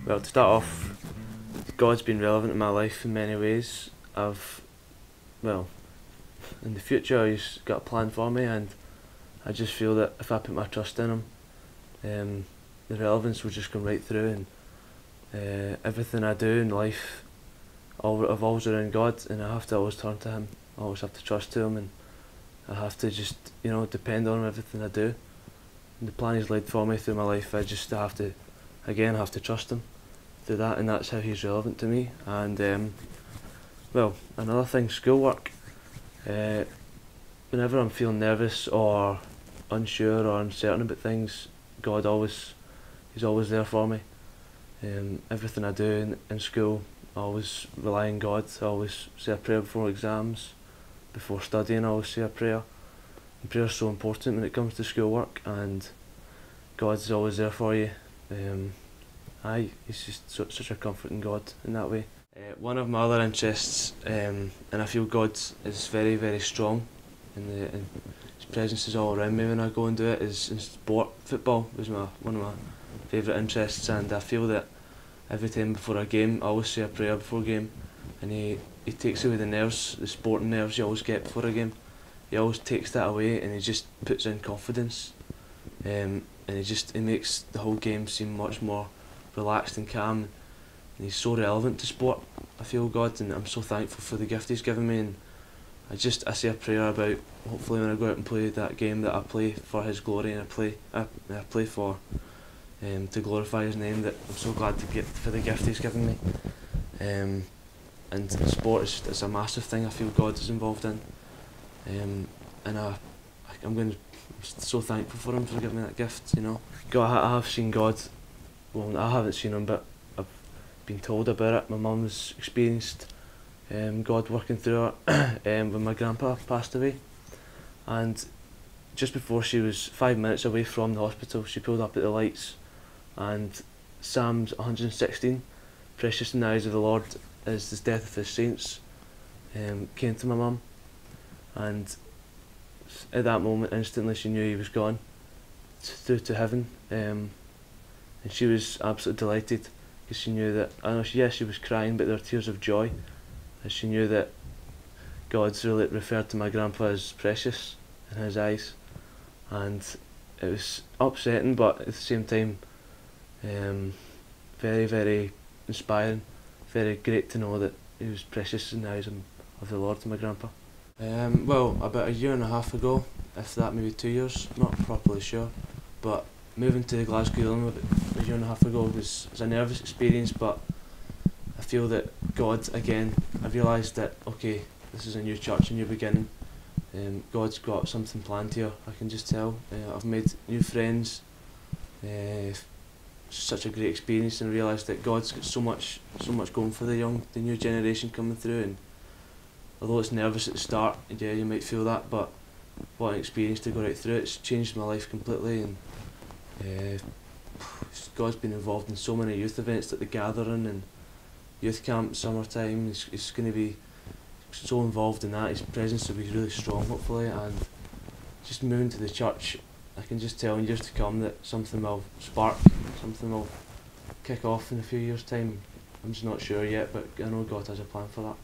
Well, to start off, God's been relevant in my life in many ways. Well, in the future He's got a plan for me, and I just feel that if I put my trust in Him, the relevance will just come right through, and everything I do in life all revolves around God, and I have to always turn to Him. I always have to trust to Him, and I have to just, depend on Him everything I do. And the plan He's laid for me through my life, I just have to trust Him through that, and that's how He's relevant to me. And well, another thing, schoolwork. Whenever I'm feeling nervous or unsure or uncertain about things, He's always there for me. Everything I do in school, I always rely on God. I always say a prayer before exams, before studying I always say a prayer. And prayer is so important when it comes to schoolwork, and God's always there for you. He's just such a comfort in God in that way. One of my other interests, and I feel God is very, very strong, and His presence is all around me when I go and do it, is in sport. Football is one of my favourite interests, and I feel that every time before a game I always say a prayer before a game, and He takes away the nerves, the sporting nerves you always get before a game. He always takes that away, and He just puts in confidence, and He makes the whole game seem much more relaxed and calm. And He's so relevant to sport, I feel, God, and I'm so thankful for the gift He's given me. And I say a prayer about, hopefully when I go out and play that game, that I play for His glory, and I play for to glorify His name. That I'm so glad to get for the gift He's given me. And sport is it's a massive thing I feel God is involved in, and I'm so thankful for Him for giving me that gift. I have seen God. Well, I haven't seen Him, but I've been told about it. My mum's experienced God working through her when my grandpa passed away, and just before she was 5 minutes away from the hospital, she pulled up at the lights, and Psalms 116, "Precious in the eyes of the Lord is the death of His saints," came to my mum, and at that moment instantly she knew he was gone through to heaven. And she was absolutely delighted, because she knew that, she was crying, but there were tears of joy, as she knew that God's really referred to my grandpa as precious in His eyes. And it was upsetting, but at the same time very, very inspiring, very great to know that he was precious in the eyes of the Lord to my grandpa. Well, about a year and a half ago, if that, maybe 2 years, not properly sure, but moving to Glasgow about a year and a half ago was a nervous experience, but I feel that God, again, I realised that, okay, this is a new church, a new beginning. God's got something planned here, I can just tell. I've made new friends, such a great experience, and realised that God's got so much going for the new generation coming through. And although it's nervous at the start, yeah, you might feel that, but what an experience to go right through it. It's changed my life completely, and God's been involved in so many youth events, like the Gathering and youth camp, summertime. He's going to be so involved in that. His presence will be really strong, hopefully, and just moving to the church, I can just tell in years to come that something will spark, something will kick off in a few years' time. I'm just not sure yet, but I know God has a plan for that.